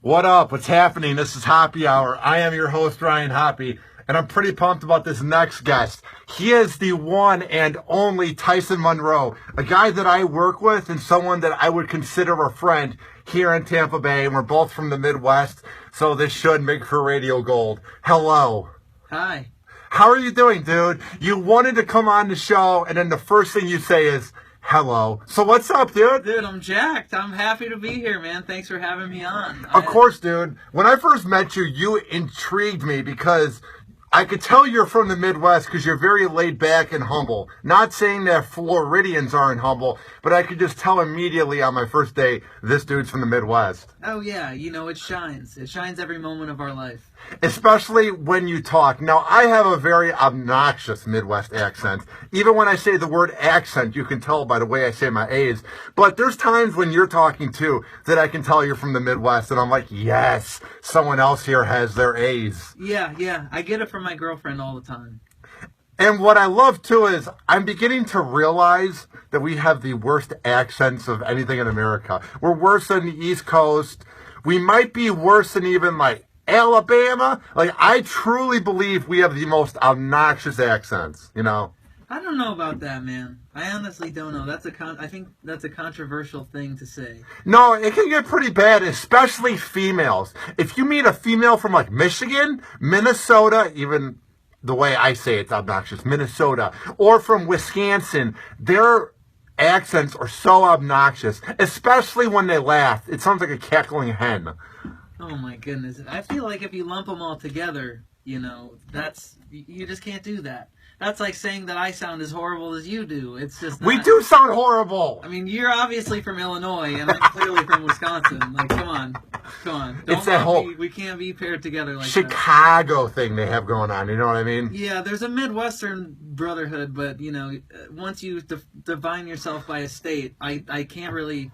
What up? What's happening? This is Hoppe Hour. I am your host, Ryan Hoppe, and I'm pretty pumped about this next guest. He is the one and only Tyson Monroe, a guy that I work with and someone that I would consider a friend here in Tampa Bay, and we're both from the Midwest, so this should make for radio gold. Hello. Hi. How are you doing, dude? You wanted to come on the show, and then the first thing you say is, hello. So what's up, dude? Dude, I'm jacked. I'm happy to be here, man. Thanks for having me on. Of course, dude. When I first met you, you intrigued me because I could tell you're from the Midwest because you're very laid back and humble. Not saying that Floridians aren't humble, but I could just tell immediately on my first day, this dude's from the Midwest. Oh, yeah. You know, it shines. It shines every moment of our life. Especially when you talk. Now, I have a very obnoxious Midwest accent. Even when I say the word accent, you can tell by the way I say my A's. But there's times when you're talking too that I can tell you're from the Midwest, and I'm like, yes, someone else here has their A's. Yeah. I get it from my girlfriend all the time. And what I love too is I'm beginning to realize that we have the worst accents of anything in America. We're worse than the East Coast. We might be worse than even like Alabama. Like, I truly believe we have the most obnoxious accents, you know? I don't know about that, man. I honestly don't know. I think that's a controversial thing to say. No, it can get pretty bad, especially females. If you meet a female from like Michigan, Minnesota, even the way I say it's obnoxious, Minnesota, or from Wisconsin, their accents are so obnoxious, especially when they laugh. It sounds like a cackling hen. Oh my goodness. I feel like if you lump them all together, you know, you just can't do that. That's like saying that I sound as horrible as you do. It's just not. We do sound horrible. I mean, you're obviously from Illinois, and I'm clearly from Wisconsin. Like, come on. It's that whole we can't be paired together like Chicago thing they have going on. You know what I mean? Yeah, there's a Midwestern brotherhood, but, you know, once you define yourself by a state, I can't really...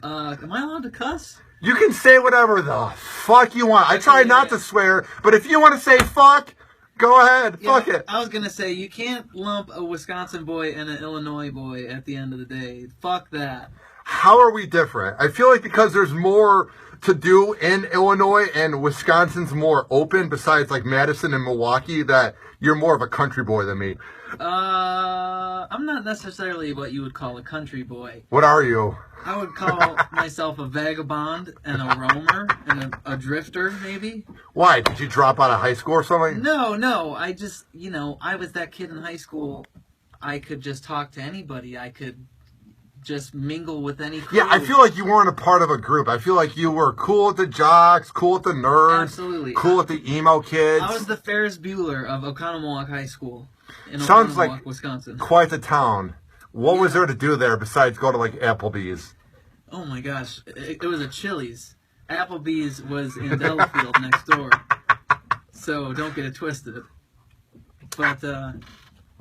am I allowed to cuss? You can say whatever the fuck you want. I try not to swear, but if you want to say fuck, go ahead. Yeah, fuck it. I was going to say, you can't lump a Wisconsin boy and an Illinois boy at the end of the day. Fuck that. How are we different? I feel like because there's more to do in Illinois and Wisconsin's more open, besides like Madison and Milwaukee, that you're more of a country boy than me. I'm not necessarily what you would call a country boy. What are you? I would call myself a vagabond and a roamer and a drifter, maybe. Why? Did you drop out of high school or something? No. I just, you know, I was that kid in high school. I could just talk to anybody. I could just mingle with any crew. Yeah, I feel like you weren't a part of a group. I feel like you were cool with the jocks, cool with the nerds. Absolutely. Cool with the emo kids. I was the Ferris Bueller of Oconomowoc High School in Sounds Oconomowoc, like Wisconsin. Quite the town. What was there to do there besides go to like Applebee's? Oh my gosh, it was a Chili's. Applebee's was in Delafield next door, so don't get it twisted. But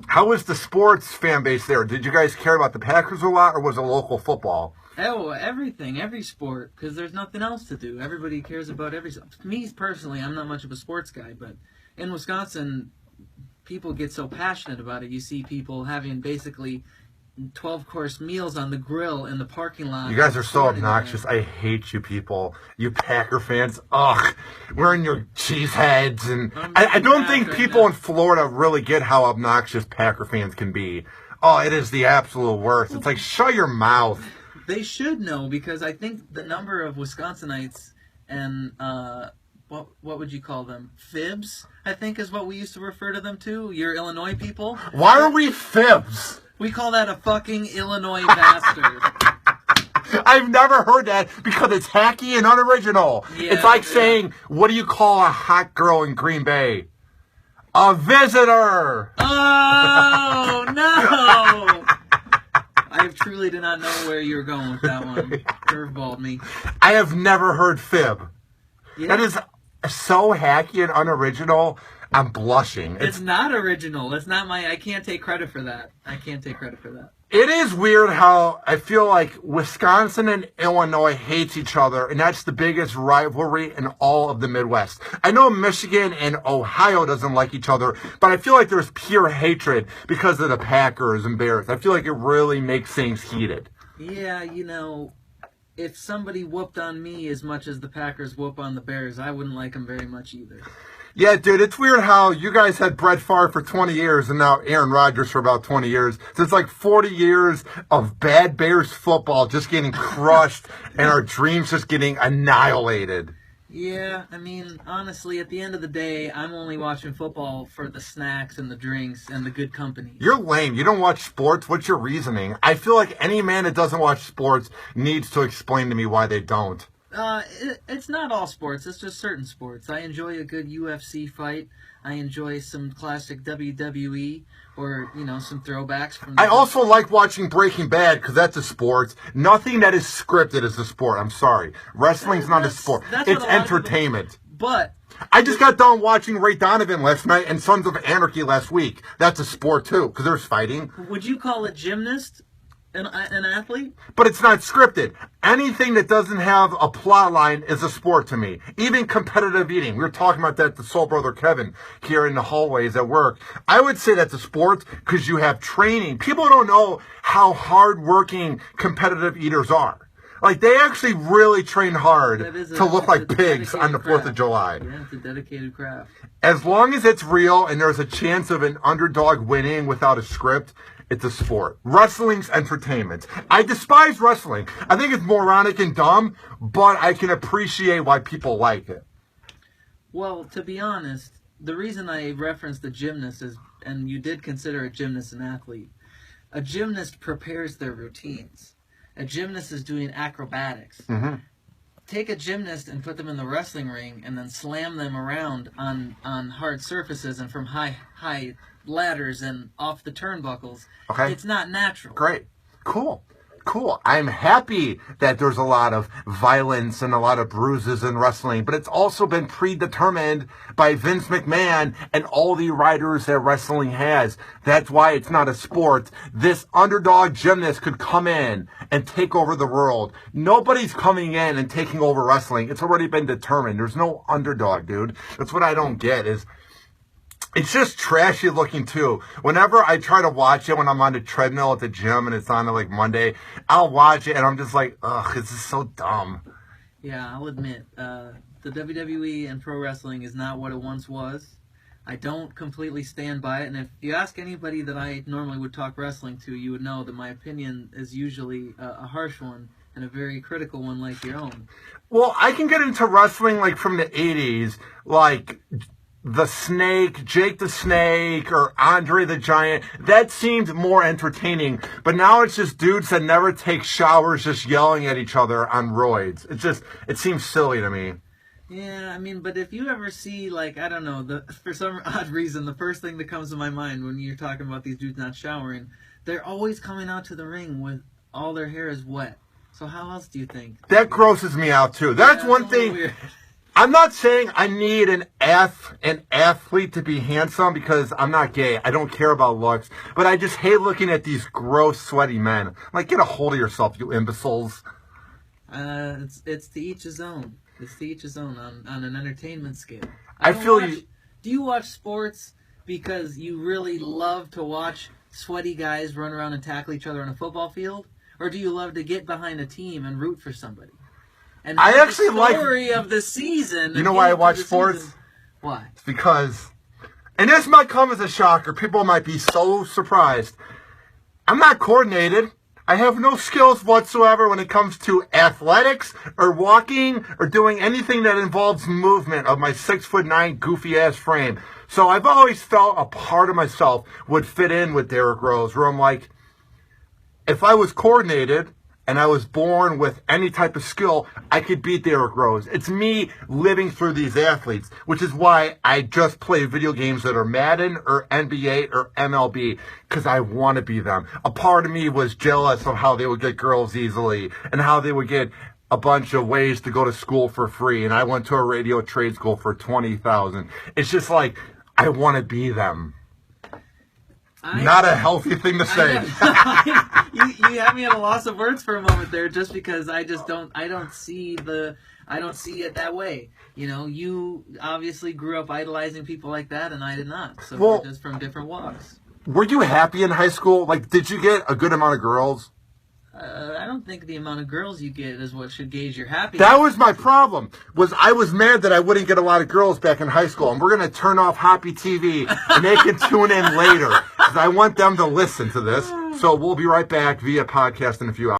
how was the sports fan base there? Did you guys care about the Packers a lot, or was it local football? Oh, everything, every sport, because there's nothing else to do. Everybody cares about every. Me personally, I'm not much of a sports guy, but in Wisconsin, people get so passionate about it. You see people having basically 12-course meals on the grill in the parking lot. You guys are so obnoxious. I hate you people. You Packer fans. Ugh. Wearing your cheese heads. And I don't think people in Florida really get how obnoxious Packer fans can be. Oh, it is the absolute worst. It's like, shut your mouth. They should know, because I think the number of Wisconsinites and what would you call them? Fibs, I think is what we used to refer to them to. Your Illinois people. Why are we fibs? We call that a fucking Illinois bastard. I've never heard that because it's hacky and unoriginal. Yeah, it's like saying, what do you call a hot girl in Green Bay? A visitor. Oh, no. I truly did not know where you were going with that one. Curveballed me. I have never heard fib. Yeah. That is so hacky and unoriginal. I'm blushing. It's not original. It's not I can't take credit for that. It is weird how I feel like Wisconsin and Illinois hates each other, and that's the biggest rivalry in all of the Midwest. I know Michigan and Ohio doesn't like each other, but I feel like there's pure hatred because of the Packers and Bears. I feel like it really makes things heated. Yeah, you know, if somebody whooped on me as much as the Packers whoop on the Bears, I wouldn't like them very much either. Yeah, dude, it's weird how you guys had Brett Favre for 20 years and now Aaron Rodgers for about 20 years. So it's like 40 years of bad Bears football just getting crushed and our dreams just getting annihilated. Yeah, I mean, honestly, at the end of the day, I'm only watching football for the snacks and the drinks and the good company. You're lame. You don't watch sports. What's your reasoning? I feel like any man that doesn't watch sports needs to explain to me why they don't. It's not all sports. It's just certain sports. I enjoy a good UFC fight. I enjoy some classic WWE or, some throwbacks from I also like watching Breaking Bad because that's a sport. Nothing that is scripted is a sport. I'm sorry. Wrestling's not a sport. It's entertainment. But I just got done watching Ray Donovan last night and Sons of Anarchy last week. That's a sport too because there's fighting. Would you call it gymnast? An athlete? But it's not scripted. Anything that doesn't have a plot line is a sport to me. Even competitive eating. We were talking about that to Soul Brother Kevin here in the hallways at work. I would say that's a sport because you have training. People don't know how hardworking competitive eaters are. Like, they actually really train hard to look like pigs on the 4th of July. Yeah, it's a dedicated craft. As long as it's real and there's a chance of an underdog winning without a script, it's a sport. Wrestling's entertainment. I despise wrestling. I think it's moronic and dumb, but I can appreciate why people like it. Well, to be honest, the reason I referenced the gymnast is, and you did consider a gymnast an athlete, a gymnast prepares their routines. A gymnast is doing acrobatics. Mm-hmm. Take a gymnast and put them in the wrestling ring and then slam them around on hard surfaces and from high ladders and off the turnbuckles. Okay. It's not natural. Great. Cool. I'm happy that there's a lot of violence and a lot of bruises in wrestling, but it's also been predetermined by Vince McMahon and all the writers that wrestling has. That's why it's not a sport. This underdog gymnast could come in and take over the world. Nobody's coming in and taking over wrestling. It's already been determined. There's no underdog, dude. That's what I don't get is it's just trashy looking too. Whenever I try to watch it when I'm on the treadmill at the gym and it's on like Monday, I'll watch it and I'm just like, ugh, this is so dumb. Yeah, I'll admit, the WWE and pro wrestling is not what it once was. I don't completely stand by it, and if you ask anybody that I normally would talk wrestling to, you would know that my opinion is usually a harsh one and a very critical one like your own. Well, I can get into wrestling like from the 80s, like the Snake, Jake the Snake, or Andre the Giant. That seemed more entertaining. But now it's just dudes that never take showers just yelling at each other on roids. It seems silly to me. Yeah, I mean, but if you ever see, like, I don't know, for some odd reason, the first thing that comes to my mind when you're talking about these dudes not showering, they're always coming out to the ring with all their hair is wet. So how else do you think? That grosses me out, too. That's one thing. Weird. I'm not saying I need an athlete to be handsome because I'm not gay. I don't care about looks. But I just hate looking at these gross, sweaty men. Like, get a hold of yourself, you imbeciles. It's to each his own. It's to each his own on an entertainment scale. Do you watch sports because you really love to watch sweaty guys run around and tackle each other on a football field? Or do you love to get behind a team and root for somebody? And I actually the story of the season. You know why I watch sports? Why? It's because, and this might come as a shocker. People might be so surprised. I'm not coordinated. I have no skills whatsoever when it comes to athletics or walking or doing anything that involves movement of my 6'9" goofy ass frame. So I've always felt a part of myself would fit in with Derrick Rose, where I'm like, if I was coordinated and I was born with any type of skill, I could beat Derrick Rose. It's me living through these athletes, which is why I just play video games that are Madden or NBA or MLB, because I want to be them. A part of me was jealous of how they would get girls easily and how they would get a bunch of ways to go to school for free, and I went to a radio trade school for $20,000. It's just like, I want to be them. Not a healthy thing to say. You had me at a loss of words for a moment there, just because I don't see it that way. You know, you obviously grew up idolizing people like that, and I did not. So we're just from different walks. Were you happy in high school? Like, did you get a good amount of girls? I don't think the amount of girls you get is what should gauge your happiness. That was my problem. I was mad that I wouldn't get a lot of girls back in high school, and we're going to turn off Hoppe TV, and they can tune in later, because I want them to listen to this. So we'll be right back via podcast in a few hours.